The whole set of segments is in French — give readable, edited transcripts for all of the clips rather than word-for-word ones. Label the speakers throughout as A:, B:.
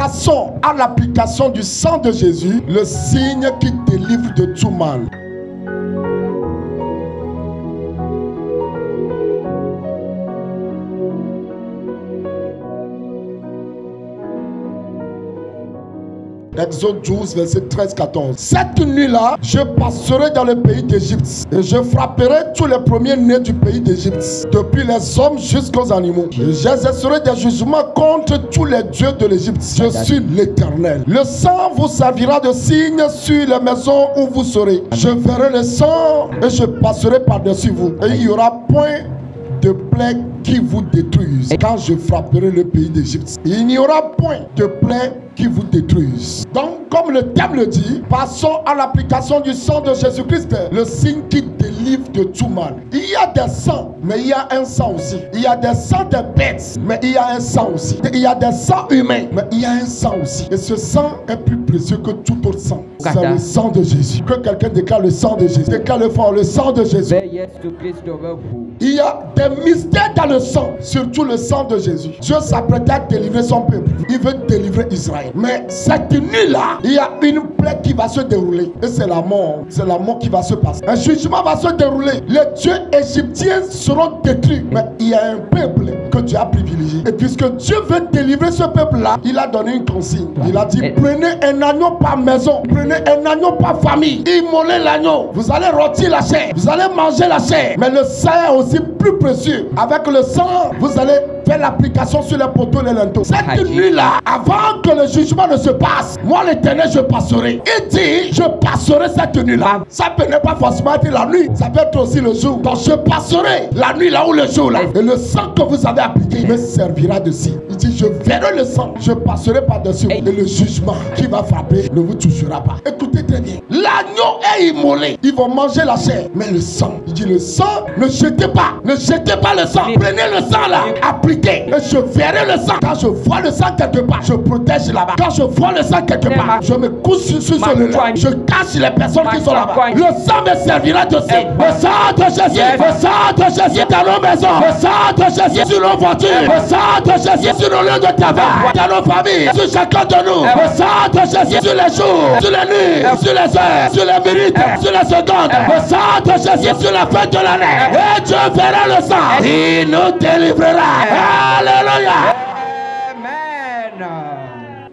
A: Passons à l'application du sang de Jésus, le signe qui délivre de tout mal. Exode 12, verset 13-14. Cette nuit-là, je passerai dans le pays d'Égypte et je frapperai tous les premiers-nés du pays d'Égypte, depuis les hommes jusqu'aux animaux. Et j'exercerai des jugements contre tous les dieux de l'Égypte. Je suis l'Éternel. Le sang vous servira de signe sur les maisons où vous serez. Je verrai le sang et je passerai par-dessus vous. Et il n'y aura point de plaie qui vous détruise quand je frapperai le pays d'Égypte. Il n'y aura point de plaie qui vous détruise. Donc, comme le thème le dit, passons à l'application du sang de Jésus-Christ, le signe qui délivre de tout mal. Il y a des sangs, mais il y a un sang aussi. Il y a des sangs de bêtes, mais il y a un sang aussi. Il y a des sangs humains, mais il y a un sang aussi. Et ce sang est plus précieux que tout autre sang. C'est le sang de Jésus. Que quelqu'un déclare le sang de Jésus. Déclare le fort, le sang de Jésus. Il y a des mystères dans le sang, surtout le sang de Jésus. Dieu s'apprêtait à délivrer son peuple. Il veut délivrer Israël. Mais cette nuit-là, il y a une plaie qui va se dérouler. Et c'est la mort. C'est la mort qui va se passer. Un jugement va se dérouler. Les dieux égyptiens seront détruits. Mais il y a un peuple que Dieu a privilégié. Et puisque Dieu veut délivrer ce peuple-là, il a donné une consigne. Il a dit, prenez un agneau par maison. Prenez un agneau par famille. Immolez l'agneau. Vous allez rôtir la chair. Vous allez manger la chair. Mais le sang est aussi plus précieux. Avec le sang, vous allez faire l'application sur les poteaux et les linteaux. Cette nuit-là, avant que le jugement ne se passe, moi l'Éternel, je passerai. Il dit, je passerai cette nuit-là. Ça peut ne pas forcément être la nuit, ça peut être aussi le jour. Donc je passerai la nuit là ou le jour là. Et le sang que vous avez appliqué me servira de signe. Il dit, je verrai le sang, je passerai par-dessus. Et le jugement qui va frapper ne vous touchera pas. Écoutez très bien. L'agneau est immolé. Ils vont manger la chair. Mais le sang, il dit, le sang, ne jetez pas. Ne jetez pas le sang. Prenez le sang là, appliquez. Et je verrai le sang. Quand je vois le sang quelque part, je protège là-bas. Quand je vois le sang quelque part, je me couche sur le lit. Je cache les personnes qui sont là-bas. Le sang me servira de signe. Le sang de Jésus. Le sang de Jésus dans nos maisons. Le sang de Jésus sur nos voitures. Le sang de Jésus sur nos lieux de travail. Dans nos familles. Sur chacun de nous. Le sang de Jésus sur les jours, sur les nuits, sur les heures, sur les minutes, sur les secondes. Le sang de Jésus sur la fin de l'année. Et Dieu verra le sang. Il nous délivrera. Alléluia. Amen.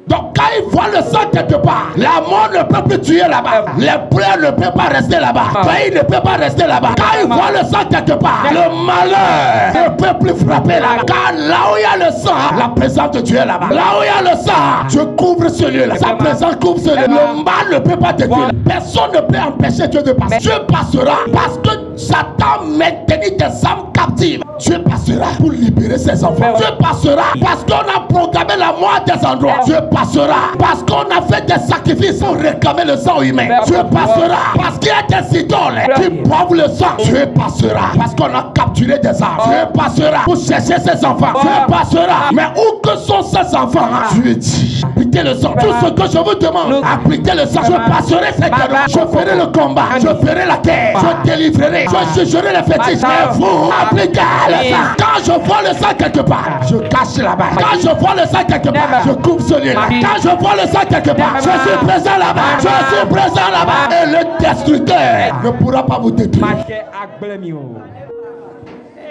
A: Donc quand il voit le sang quelque part, la mort ne peut plus tuer là-bas. Les plaies ne peuvent pas rester là-bas. Il ne peut pas rester là-bas. Quand il voit le sang quelque part, le malheur ne peut plus frapper là-bas. Car là où il y a le sang, la présence de Dieu est là-bas. Là où il y a le sang, Dieu couvre ce lieu-là. Sa présence couvre ce lieu. Le mal ne peut pas te tuer. Personne ne peut empêcher Dieu de passer. Dieu passera parce que Satan maintenait des âmes captives. Dieu passera pour libérer ses enfants. Dieu passera parce qu'on a programmé la mort des endroits. Dieu passera parce qu'on a fait des sacrifices pour réclamer le sang humain. Dieu passera parce qu'il y a des idoles qui boivent le sang. Dieu passera parce qu'on a capturé des âmes. Dieu passera pour chercher ses enfants. Dieu passera. Mais où que sont ces enfants? Dieu dit, appliquez le sang. Tout ce que je vous demande, appliquez le sang. Je passerai cette guerre. Je ferai le combat. Je ferai la guerre. Je délivrerai. Je jugerai les fétiches. Mais vous, appliquez le sang. Quand je vois le sang quelque part, je cache là-bas. Quand je vois le sang quelque part, je coupe ce lieu-là. Quand je vois le sang quelque part, je suis présent là-bas. Je suis présent là-bas. Et le destructeur ne pourra pas vous détruire.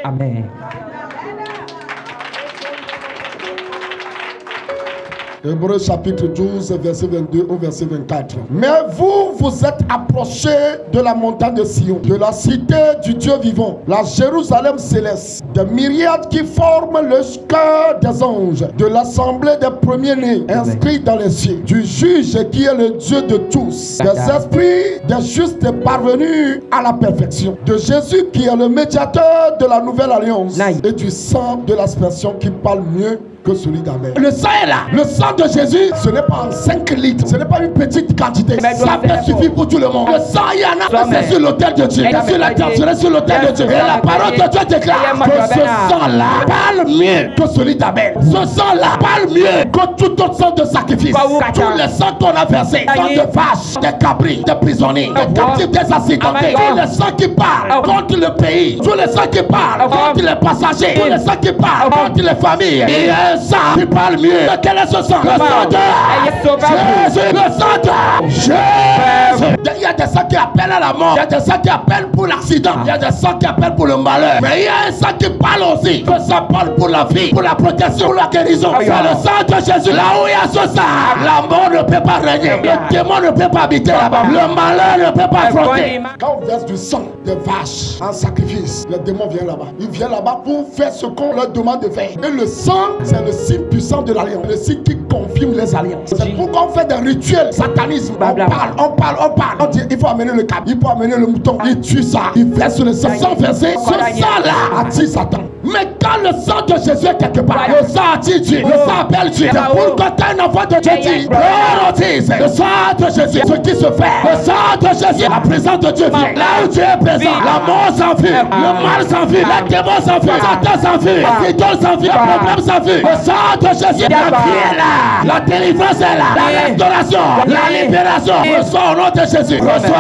B: Amen.
A: Hébreux chapitre 12, verset 22 au verset 24. Mais vous, vous êtes approchés de la montagne de Sion, de la cité du Dieu vivant, la Jérusalem céleste, des myriades qui forment le cœur des anges, de l'assemblée des premiers-nés, inscrits dans les cieux, du juge qui est le Dieu de tous, des esprits des justes parvenus à la perfection, de Jésus qui est le médiateur de la nouvelle alliance, et du sang de l'aspersion qui parle mieux que celui d'Abel. Le sang est là. Le sang de Jésus, ce n'est pas en 5 litres. Ce n'est pas une petite quantité. Ça peut suffire pour tout le monde. Le sang, il y en a. C'est sur l'autel de Dieu. C'est sur la terre. C'est sur l'autel de Dieu. Et la parole de Dieu déclare que ce sang-là parle mieux que celui d'Abel. Ce sang-là parle mieux que tout autre sang de sacrifice. Tous les sangs qu'on a versés, sang de vaches, des cabris, des prisonniers, des captifs, des accidentés. Tous les sangs qui parlent contre le pays. Tous les sangs qui parlent contre les passagers. Tous les sangs qui parlent contre les familles. Il y a un sang qui parle mieux. Quel est ce sang? Le sang de Jésus. Le sang de Jésus. Il y a des sangs qui appellent à la mort. Il y a des sangs qui appellent pour l'accident. Il y a des sangs qui appellent pour le malheur. Mais il y a un sang qui parle aussi. Le sang parle pour la vie, pour la protection, pour la guérison. C'est le sang de Jésus. Là où il y a ce sang, la mort ne peut pas régner. Le démon ne peut pas habiter là-bas. Le malheur ne peut pas affronter. Quand on verse du sang de vache en sacrifice, le démon vient là-bas. Il vient là-bas pour faire ce qu'on leur demande de faire. Et le sang, c'est le signe puissant de l'alliance. Le signe qui confirme les alliances. C'est pourquoi on fait des rituels satanisme. On parle. On dit il faut amener le cap, il faut amener le mouton. Il tue ça, il verse le sang. Sans verser, ce sang-là attire Satan. Mais quand le sang de Jésus est quelque part, le sang attire Dieu, le sang appelle Dieu. C'est pour que un enfant de Dieu dit, le sang de Jésus, ce qui se fait, le sang de Jésus, la présence de Dieu vient. Là où Dieu est présent, la mort s'enfuit, le mal s'enfuit, les démons s'enfuient, Satan s'enfuit, les idoles s'enfuient, les problèmes s'enfuient. Le sang de Jésus est là, la délivrance est là, la restauration, la libération. Reçois au nom de Jésus, reçois.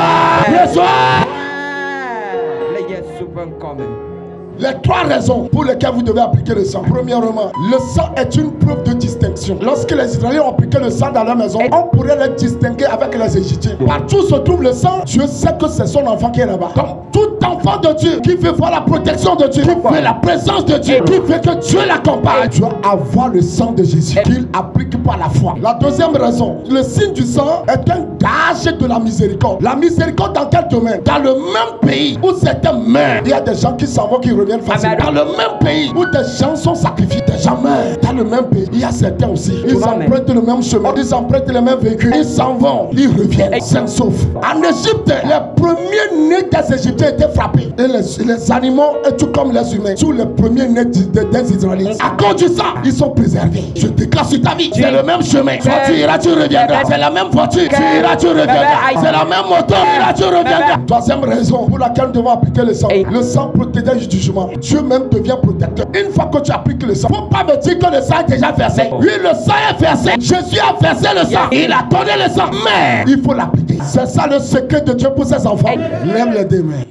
A: Les trois raisons pour lesquelles vous devez appliquer le sang. Premièrement, le sang est une preuve de distinction. Lorsque les Israéliens ont appliqué le sang dans leur maison, on pourrait les distinguer avec les Égyptiens. Partout se trouve le sang, Dieu sait que c'est son enfant qui est là-bas. Comme tout enfant de Dieu qui veut voir la protection de Dieu, qui veut la présence de Dieu, qui veut que Dieu l'accompagne, tu dois avoir le sang de Jésus qu'il applique par la foi. La deuxième raison, le signe du sang est un gage de la miséricorde. La miséricorde dans quel domaine? Dans le même pays où c'était meurent, il y a des gens qui s'en vont, qui reviennent facilement. Dans le même pays où des gens sont sacrifiés, des gens meurent. Dans le même pays, il y a certains aussi. Ils empruntent le même chemin, ils empruntent les mêmes véhicules, ils s'en vont, ils reviennent sains sauf. En Égypte, les premiers-nés des Égyptiens étaient frappés. Et les animaux, et tout comme les humains, tous les premiers-nés des Israéliens, à cause du sang, ils sont préservés. Je déclare sur ta vie, c'est le même chemin. Soit tu iras, tu reviendras. C'est la même voiture, tu iras, tu reviendras. C'est la même moto, tu iras, tu reviendras. Troisième raison pour laquelle nous devons appliquer le sang. Le sang protège du jugement. Dieu même devient protecteur. Une fois que tu appliques le sang, il ne faut pas me dire que le sang est déjà versé. Oui, le sang est versé. Jésus a versé le sang. Il a donné le sang. Mais il faut l'appliquer. C'est ça le secret de Dieu pour ses enfants. Lève les deux mains.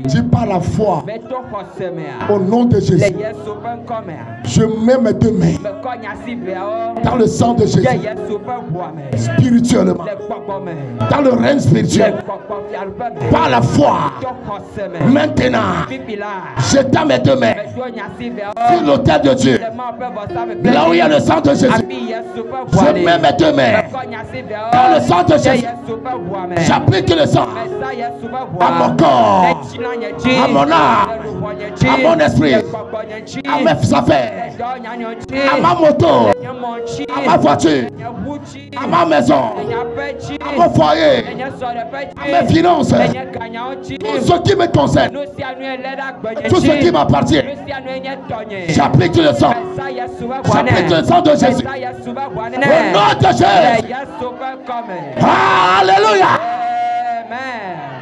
A: Dis par la foi. Au nom de Jésus. Je mets mes deux mains dans le sang de Jésus. Spirituellement. Dans le règne spirituel. Par la foi. Maintenant. J'étends mes deux mains sur l'autel de Dieu. Là où il y a le sang de Jésus. Je mets mes deux mains dans le sang de Jésus. J'applique le sang à mon corps, à mon âme, à mon esprit, à mes affaires, à ma moto, à ma voiture, à ma maison, à mon foyer, à mes finances, tout ce qui me concerne, tout ce qui m'appartient. J'applique le sang. J'applique le sang de Jésus. Au nom de Jésus. Alléluia.
B: Amen.